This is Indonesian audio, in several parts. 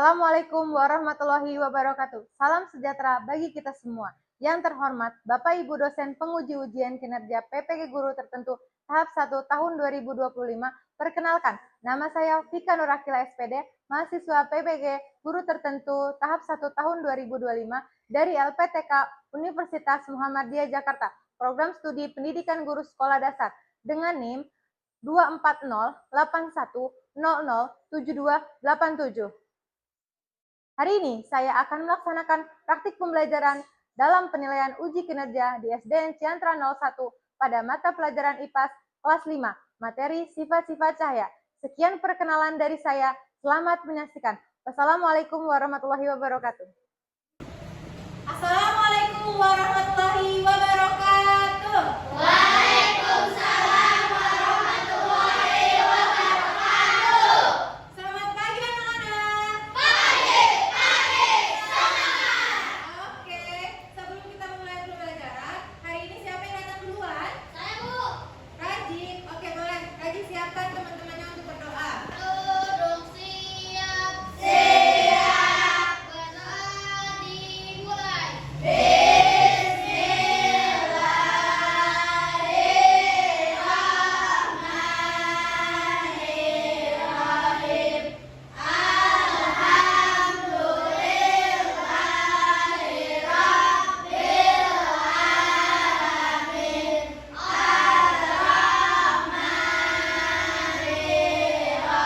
Assalamualaikum warahmatullahi wabarakatuh. Salam sejahtera bagi kita semua. Yang terhormat Bapak Ibu dosen penguji ujian kinerja PPG Guru Tertentu tahap 1 tahun 2025. Perkenalkan, nama saya Vika Nurakila SPD, mahasiswa PPG Guru Tertentu tahap 1 tahun 2025 dari LPTK Universitas Muhammadiyah Jakarta, program studi pendidikan guru sekolah dasar dengan NIM 24081007287. Hari ini saya akan melaksanakan praktik pembelajaran dalam penilaian uji kinerja di SDN Ciantra 01 pada mata pelajaran IPAS kelas 5, materi sifat-sifat cahaya. Sekian perkenalan dari saya, selamat menyaksikan. Wassalamualaikum warahmatullahi wabarakatuh. Assalamualaikum warahmatullahi wabarakatuh. Waalaikumsalam warahmatullahi wabarakatuh. Selamat pagi anak-anak. Pagi, semangat. Oke, sebelum kita mulai pembelajaran, hari ini siapa yang datang duluan? Saya Bu. Rajin. Oke, boleh. Rajin siapkan teman-temannya untuk berdoa. Duduk siap. Siap. Berdoa dimulai. Bismillahirrahmanirrahim. Alhamdulillahirrabbilalamin.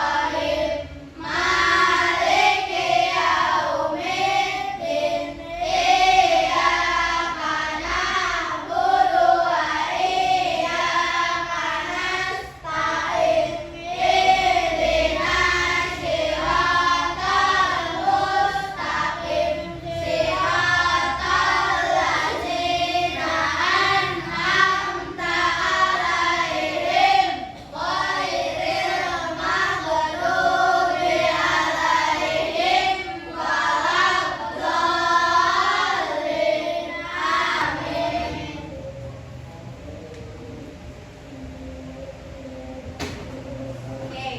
Ar-Rahmanirrahim. Maliki yaumiddin. Iyyaka na'budu wa iyyaka nasta'in. Ihdinas siratal mustaqim. Siratal ladzina an'amta 'alaihim ghairil maghdubi 'alaihim waladdallin. Amin. Oke,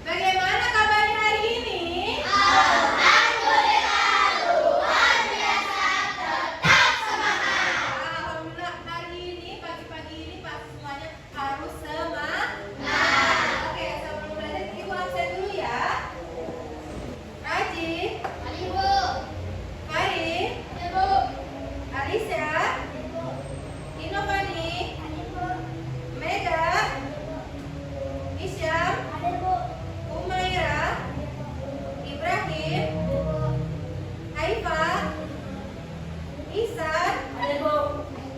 bagaimana kabarnya hari ini? Alhamdulillah, luar biasa, tetap semangat. Alhamdulillah, hari ini, pagi-pagi ini pasti semuanya harus semangat. Oke, sebelum belajar, Ibu absen dulu ya. Rajin, Mari Bu. Karin, Mari Bu. Alisa, Inovani, Mari Bu. Mega, Isyam, Mari Bu. Umaira, Ibrahim, Haifa, Ihsan, Mari Bu.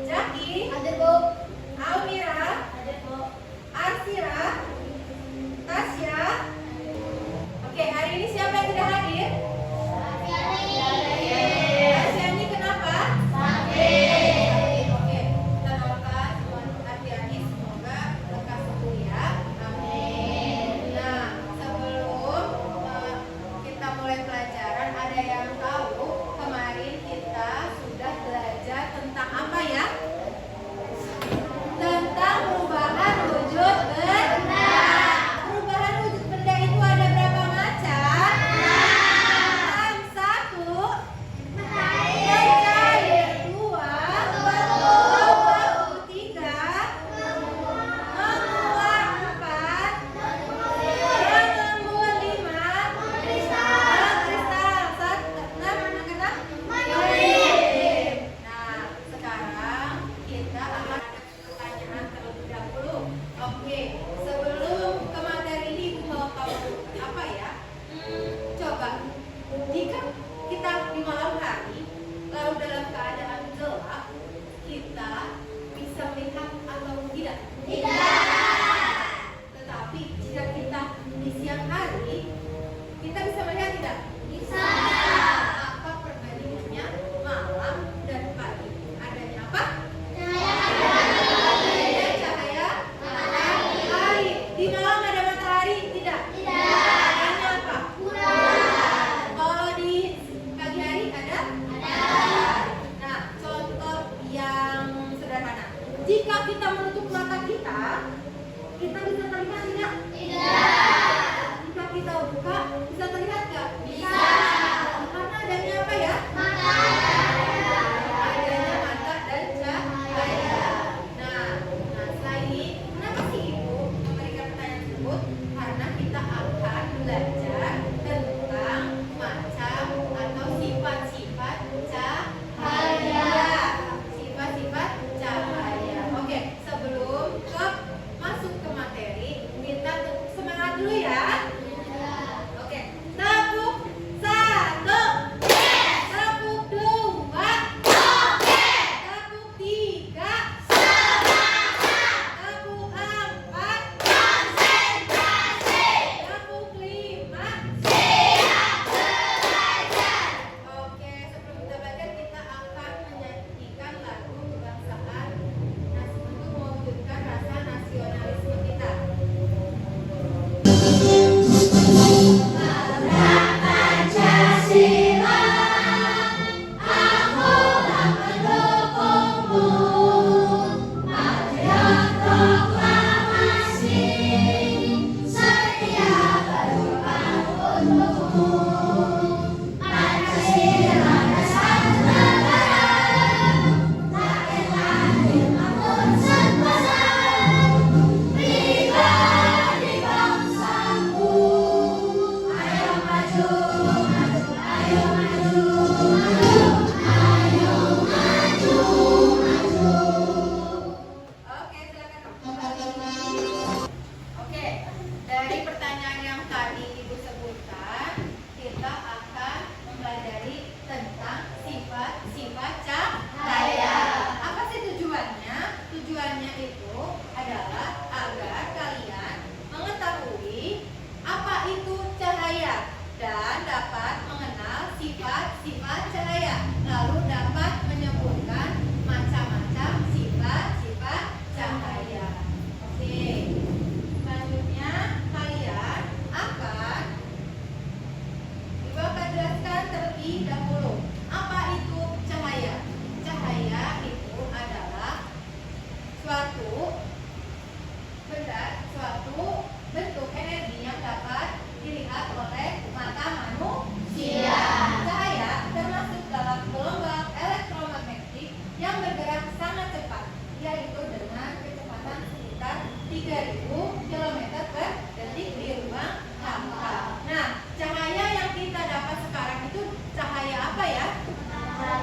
Jaki, Mari Bu. Almira, Mari Bu. Arsira, Tasya. Oke, hari ini siapa yang tidak hadir? Asyani kenapa? Oke, kita doakan semua Asyani semoga lekas sembuh ya. Amin. Nah, sebelum kita mulai pelajaran, ada yang tahu kemarin kita sudah belajar tentang apa ya? Tentang perubahan wujud benda. Perubahan wujud benda itu ada berapa macam? 6. 1. Mencair. 2. Membeku. 3. Menguap. 4. Mengembun. 5. Mengkristal. 6. Nah, sekarang kita akan ada pertanyaan terlebih dahulu. Oke, sebelum ke materi ini Ibu mau tahu apa ya? Coba, jika kita di malam hari lalu dalam keadaan gelap, kita bisa melihat atau tidak? Tetapi jika kita di siang hari, kita bisa melihat tidak? Apa perbandingannya malam dan pagi? Adanya apa? Adanya cahaya matahari. Di malam ada matahari? Tidak. Adanya apa? Kalau di pagi hari ada? Nah, contoh yang sederhana. Jika kita menutup mata kita bisa terlihat tidak? Jika kita buka, bisa terlihat nggak? Bisa. Tujuannya itu adalah agar kalian mengetahui apa itu cahaya dan dapat mengenal sifat-sifat cahaya, lalu dapat menyebutkan macam-macam sifat-sifat cahaya. Oke, selanjutnya kalian akan Ibu akan jelaskan terlebih dahulu apa itu cahaya. Cahaya itu adalah suatu bentuk energi yang dapat dilihat oleh mata manusia. Cahaya termasuk dalam gelombang elektromagnetik yang bergerak sangat cepat, yaitu dengan kecepatan sekitar 3000 km per detik di ruang hampa. Nah, cahaya yang kita dapat sekarang itu cahaya apa ya?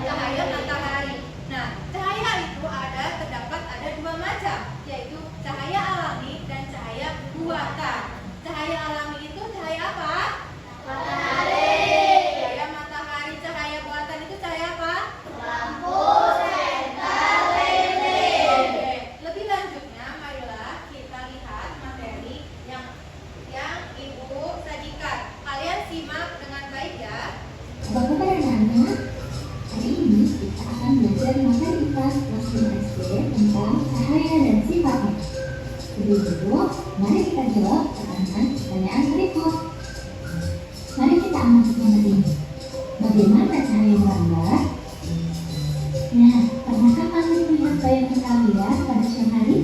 Cahaya matahari. Nah, cahaya itu terdapat dua macam, yaitu cahaya alami dan cahaya buatan. Cahaya alami itu cahaya apa? Matahari. Cahaya matahari. Cahaya buatan itu cahaya apa? Lampu senter lilin. Oke. Lebih lanjutnya, marilah kita lihat materi yang Ibu sajikan. Kalian simak dengan baik ya. Bapak dan anak, hari ini kita akan belajar materi IPA kelas 5 SD tentang cahaya dan sifatnya. Sebelum itu, mari kita jawab pertanyaan berikut. Mari kita amati gambar ini. Bagaimana cahaya merambat? Nah, pernahkah kalian melihat bayangan kalian pada siang hari?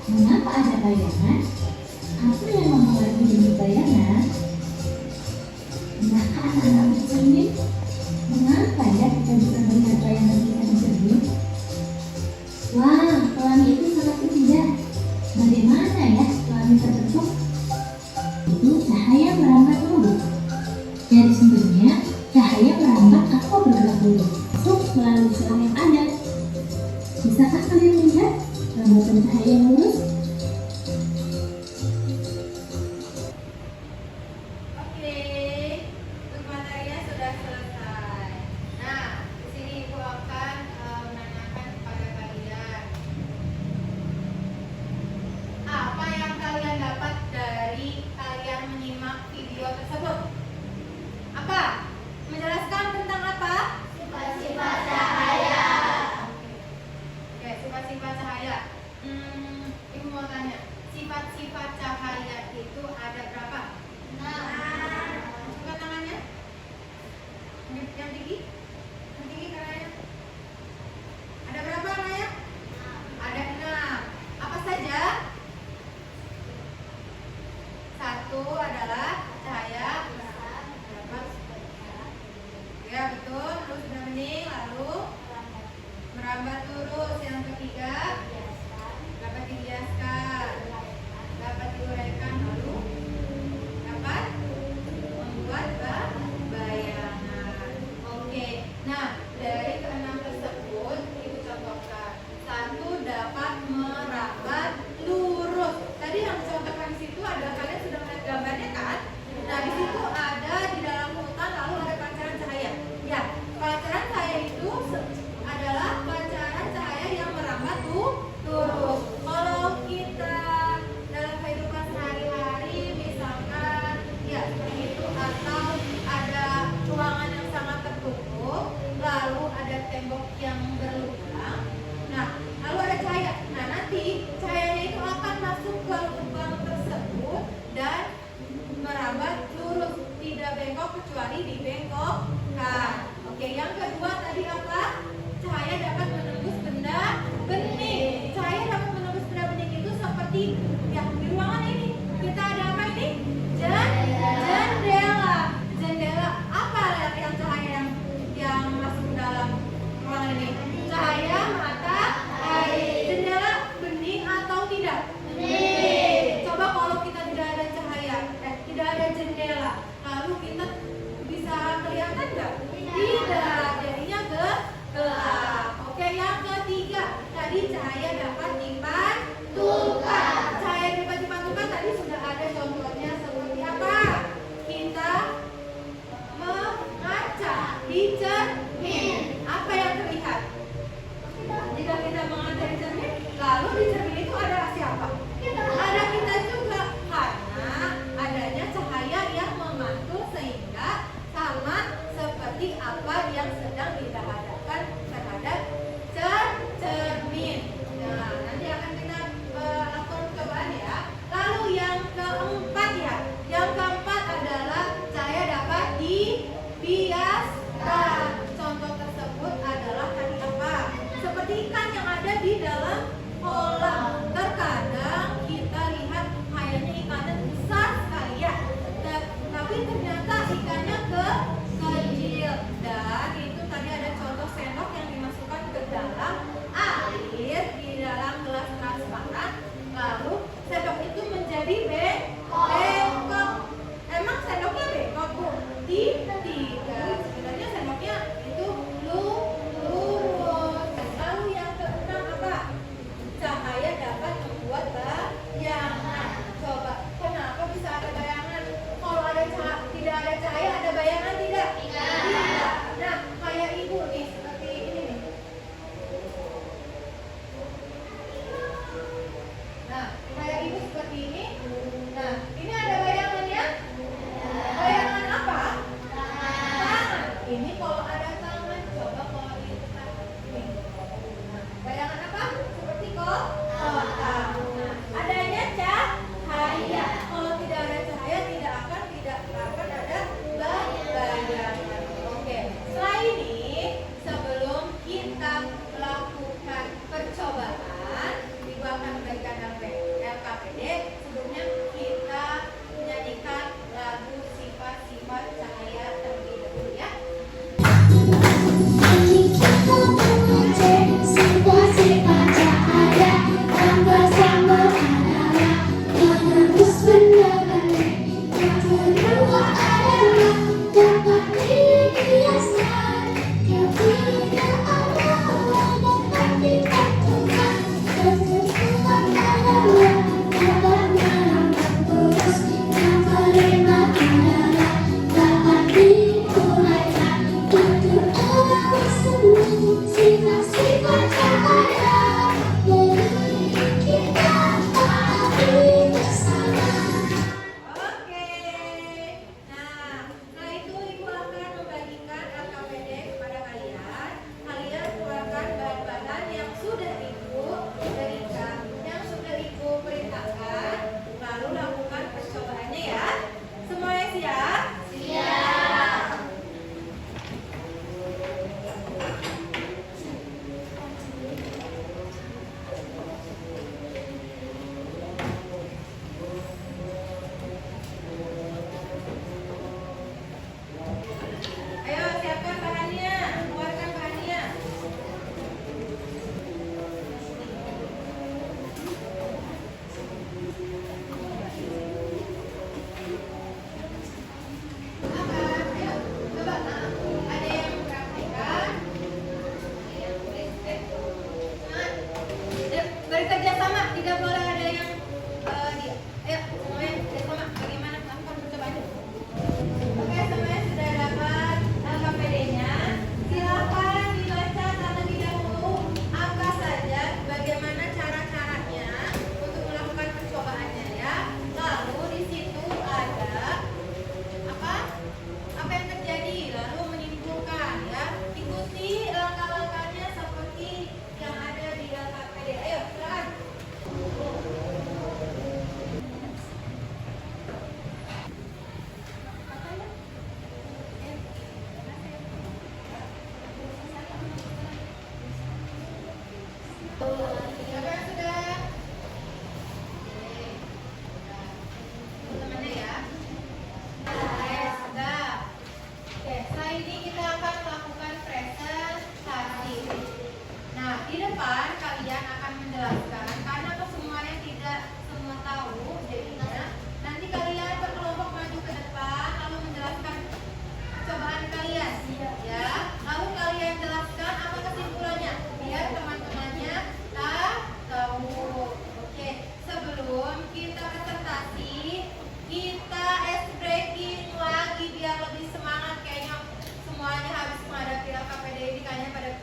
Mengapa ada bayangan? Apa yang mempengaruhi bentuk bayangan? Pernahkah anak-anak bercermin? Mengapa ya kita bisa melihat bayangan kita di cermin? Wah, pelangi itu sangat indah. Bagaimana ya pelangi terbentuk? Itu cahaya merambat lurus. Dari sumbernya, cahaya merambat atau bergerak lurus masuk melalui selang yang ada. Bisakah kalian melihat rambatan cahaya yang lurus? Oke, untuk materinya sudah selesai. Nah, di sini Ibu akan menanyakan kepada kalian, apa yang kalian dapat dari kalian menyimak video tersebut? Apa? Menjelaskan tentang apa? Sifat-sifat cahaya. Oke, sifat-sifat cahaya. Ibu mau tanya, sifat-sifat cahaya itu ada berapa? Angkat tangannya. Yang tinggi? Yang tinggi tangannya. Ada berapa Naya? Ada 6. Apa saja? Satu adalah cahaya. Ya betul, terus sudah bening, lalu merambat lurus. Yang ketiga, dapat dihiaskan, dapat diuraikan, lalu dapat membuat bayangan. Oke, nah dari keenam tersebut Ibu contohkan. Satu, dapat merambat lurus. Tadi yang dicontohkan di situ adalah kalian sudah melihat gambarnya kan? Nah di situ ada di dalam hutan lalu ada pancaran cahaya. Ya, pancaran cahaya itu adalah pancaran cahaya yang merambat lurus. Kalau kita dalam kehidupan sehari-hari misalkan ya seperti itu, atau ada ruangan yang sangat tertutup, lalu ada tembok yang berlubang, nah lalu ada cahaya. Nah nanti cahayanya itu akan masuk ke lubang tersebut dan merambat lurus, tidak bengkok kecuali dibengkokkan. Oke, yang kedua tadi apa? Cahaya dapat menembus benda bening. Cahaya dapat menembus benda bening itu seperti yang di ruangan ini. Kita ada apa ini? Jendela. Jendela apa yang cahaya yang masuk ke dalam ruangan ini? Cahaya matahari. Jendela bening atau tidak? Bening. Coba kalau kita tidak ada cahaya, tidak ada jendela, lalu kita bisa kelihatan nggak? Tidak, jadinya gelap. Oke, yang ketiga tadi cahaya dapat dipantulkan. Cahaya dapat dipantulkan tadi sudah ada contohnya seperti apa? Kita mengaca di cermin. Apa yang terlihat? Jika kita mengaca di cermin, lalu di Siapa yang sudah? Oke. Teman-temannya ya. Sudah. Oke, setelah ini kita akan melakukan presentasi. Nah, di depan kalian akan menjelaskan karena semuanya tidak semua tahu, jadinya nanti kalian berkelompok maju ke depan lalu menjelaskan percobaan kalian, ya. Lalu kalian jelaskan apa kesimpulannya biar teman-temannya tahu. Oke, sebelum kita presentasi, kita ice breaking lagi biar lebih semangat. Kayaknya semuanya habis menghadapi LKPD ini kayaknya pada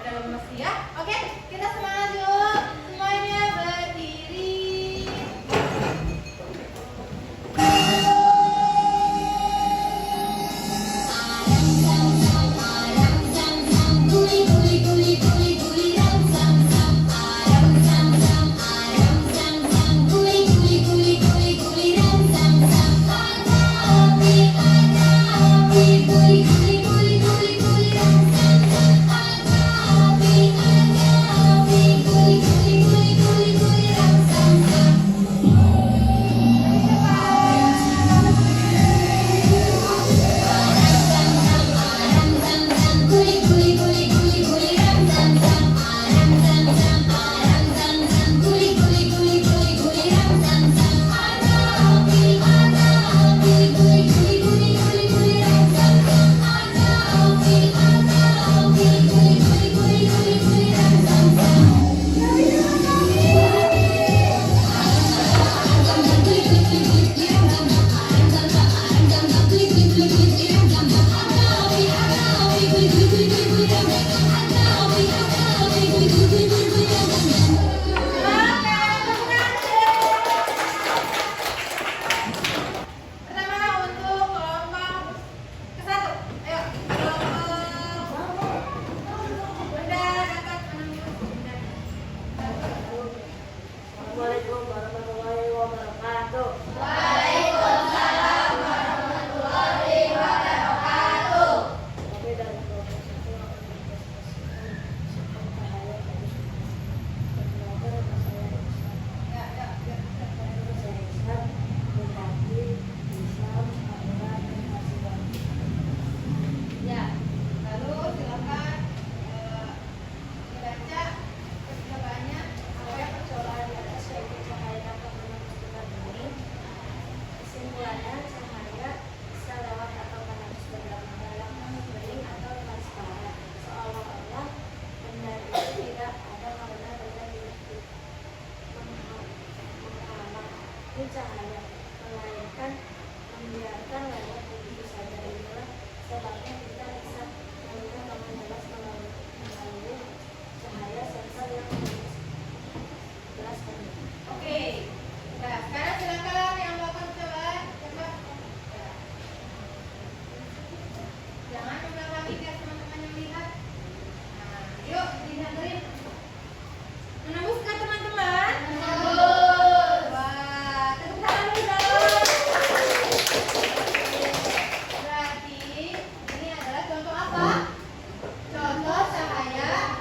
lemes ya. Oke, kita semangat dulu. Semuanya berdiri. Pertama untuk kelompok ke-1. Ayo, kelompok Bunda dapat menunjuk. Assalamualaikum warahmatullahi wabarakatuh. Waalaikumsalam warahmatullahi wabarakatuh. Kami dari kelompok 1 akan mempresentasikan cahaya dari belajar bahasa Ya, ya, ya. Islam, berarti Islam, Al-Quran, dan Al-Quran. Ya, lalu silakan dibaca percobaannya. Apa yang percobaan di atas yaitu cahaya dapat menentukan ini. Kesimpulannya, cahaya bisa lewat atau panas dalam bening atau transparan, seolah-olah benda itu tidak ada karena benda itu menghalangi cahaya, melainkan membiarkan lewat begitu saja. Inilah sebabnya kita bisa melihat dengan jelas melalui cahaya sensor yang menjelaskan. Oke. Nah, sekarang silakan yang melakukan percobaan. Coba. Ya. Jangan ulang lagi biar teman-teman yang lihat. Nah, yuk dihantarin. Menembus ke teman-teman? Menembus. Wah, tepuk tangan dulu dong. Berarti ini adalah contoh apa? Contoh cahaya.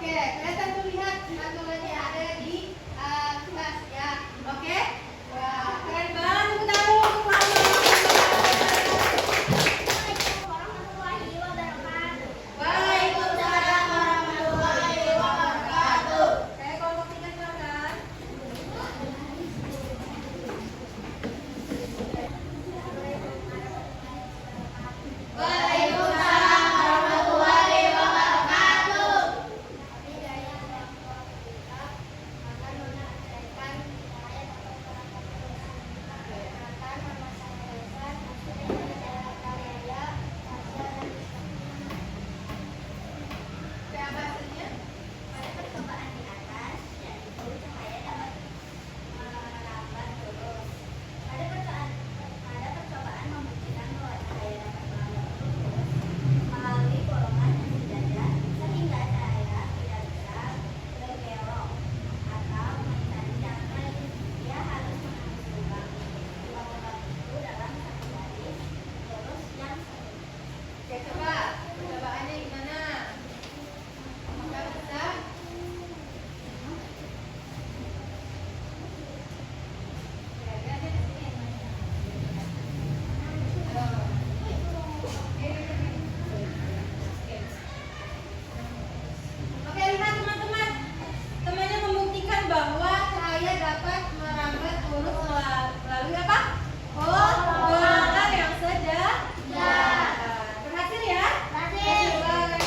Oke, kelihatan tuh lihat spatulanya ada di kelas ya. Oke? Wah, keren banget. Tepuk tangan untuk Mama. Waalaikumsalam warahmatullahi wabarakatuh. Saya kelompok 3 silakan. Waalaikumsalam warahmatullahi wabarakatuh. Kami dari kelompok 3 akan menyampaikan ayat atau perkataan nama saya Reza, saya Karya, Tasya dan Siapa hasilnya? pada percobaan di atas, yaitu cahaya dapat merambat lurus. Pada percobaan membuktikan bahwa cahaya dapat merambat lurus melalui bolongan yang sejajar, sehingga cahaya tidak bisa berbelok atau mencari jalan lain. Dia harus menembus lubang. Lubang-lubang itu dalam satu garis lurus yang sempit. Oke, coba percobaannya gimana? Apakah bisa? Ya, lihat di sini. Oke, lihat teman-teman. Temannya membuktikan bahwa cahaya dapat merambat lurus melalui apa? Bolongan yang sejajar. Berhasil ya? Berhasil banget.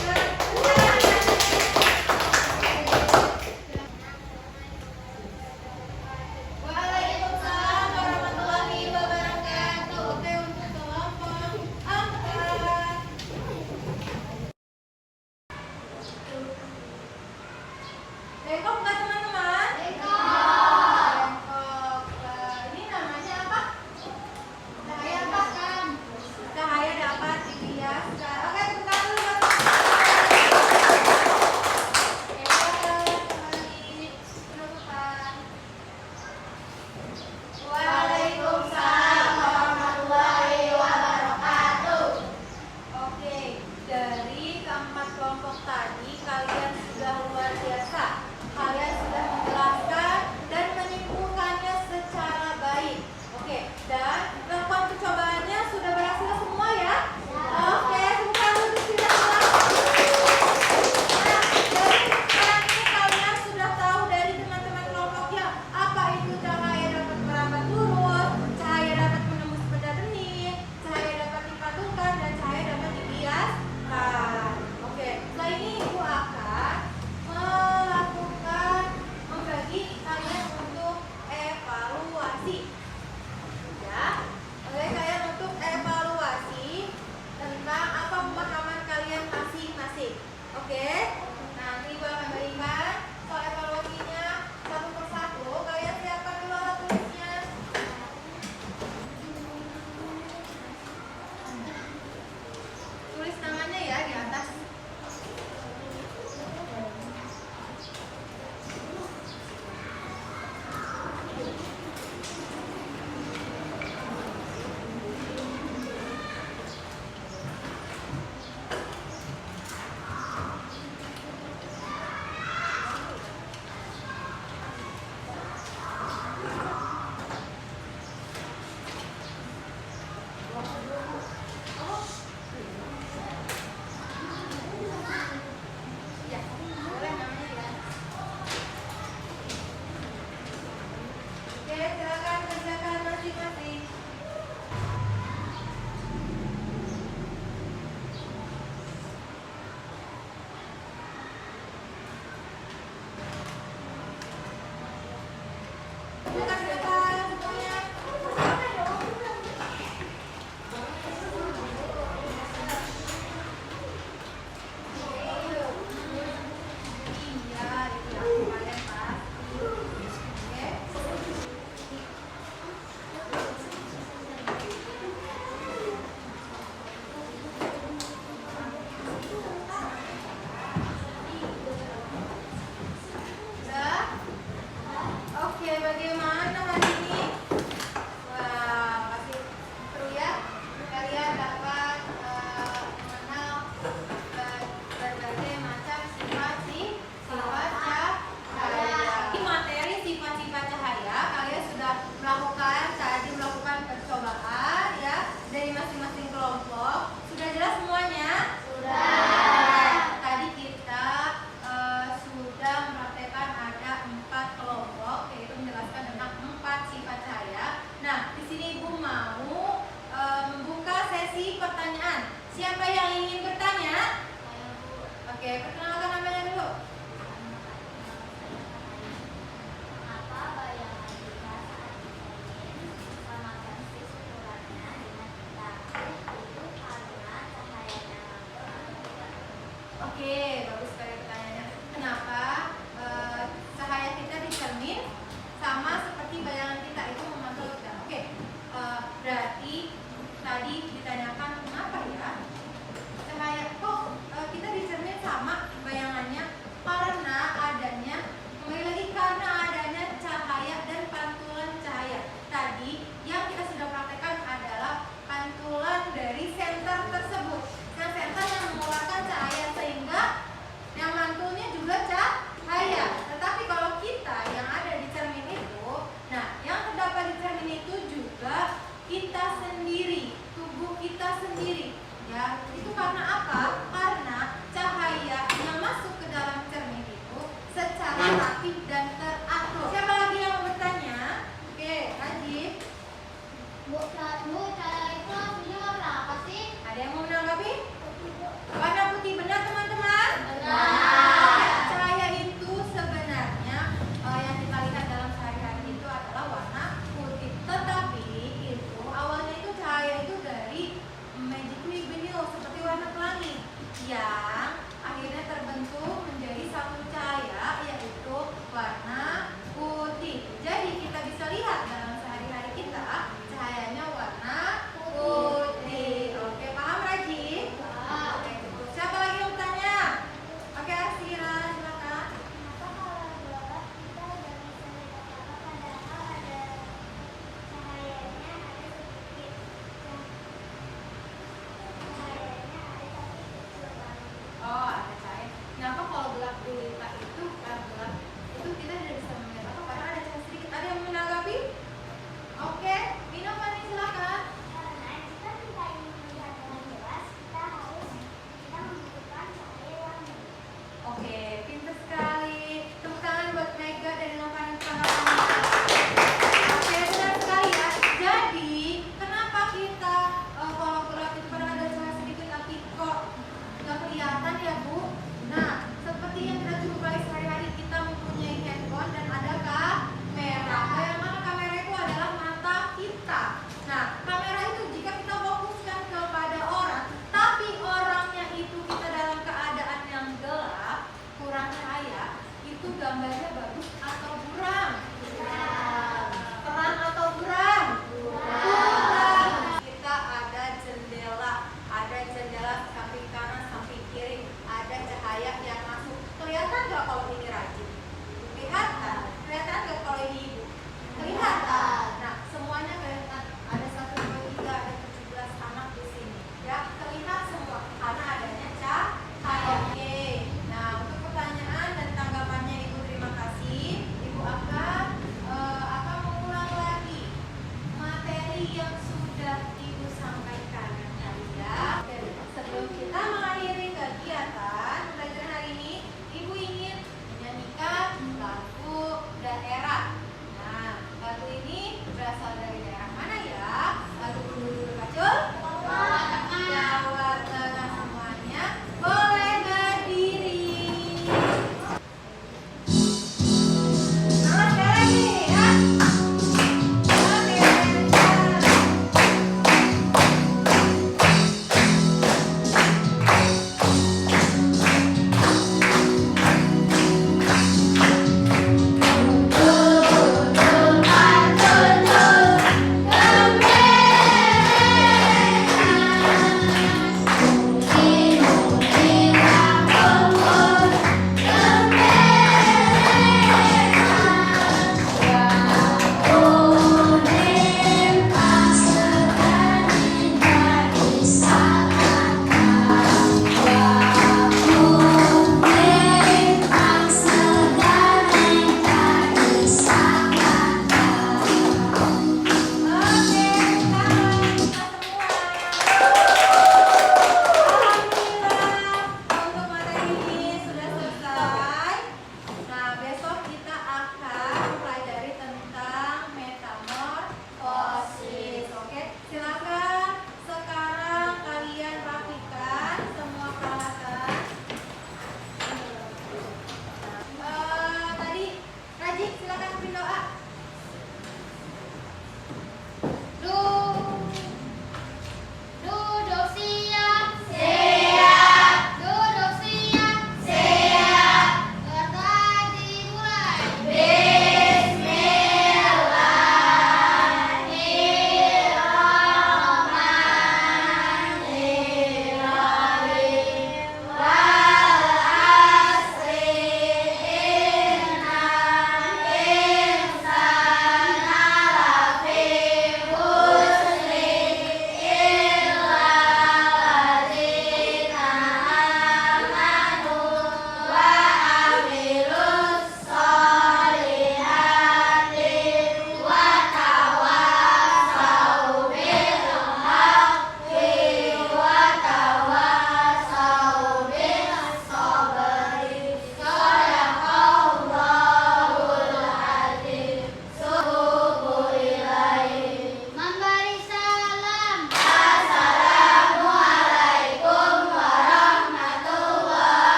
Waalaikumsalam warahmatullahi wabarakatuh. Oke, untuk kelompok 4. Bengkok nggak teman-teman? Bengkok. Ini namanya apa? Cahaya apa? Cahaya dapat dibiaskan. Oke, buka dulu. Waalaikumsalam warahmatullahi wabarakatuh. Oke, dari keempat kelompok tadi kalian sudah luar biasa. Kalian sudah menjelaskan dan menyimpulkannya secara baik. Oke, dan melakukan percobaannya sudah berhasil semua ya? Oke, buka dulu silakan. Nah, dari sekarang ini kalian sudah tahu dari teman-teman kelompoknya apa itu cahaya dapat merambat lurus, cahaya dapat menembus benda bening, cahaya dapat dipantulkan, dan cahaya dapat dibiaskan. Oke, setelah ini Ibu akan melakukan membagi kalian untuk evaluasi. Ya, oke, kalian untuk evaluasi tentang apa pemahaman kalian masing-masing. Oke, nanti Ibu akan berikan soal evaluasinya satu persatu. Kalian siapkan dulu alat tulisnya. Tulis namanya ya di atas. Ya, boleh namanya ya. Oke, silakan kerjakan masing-masing. Silakan silakan semuanya. Iya, itu kalian pasti. Oke. Udah? Oke, bagaimana hari ini? Wah, masih seru ya. Kalian dapat mengenal berbagai macam sifat ingin bertanya? Oke, perkenalkan namanya dulu.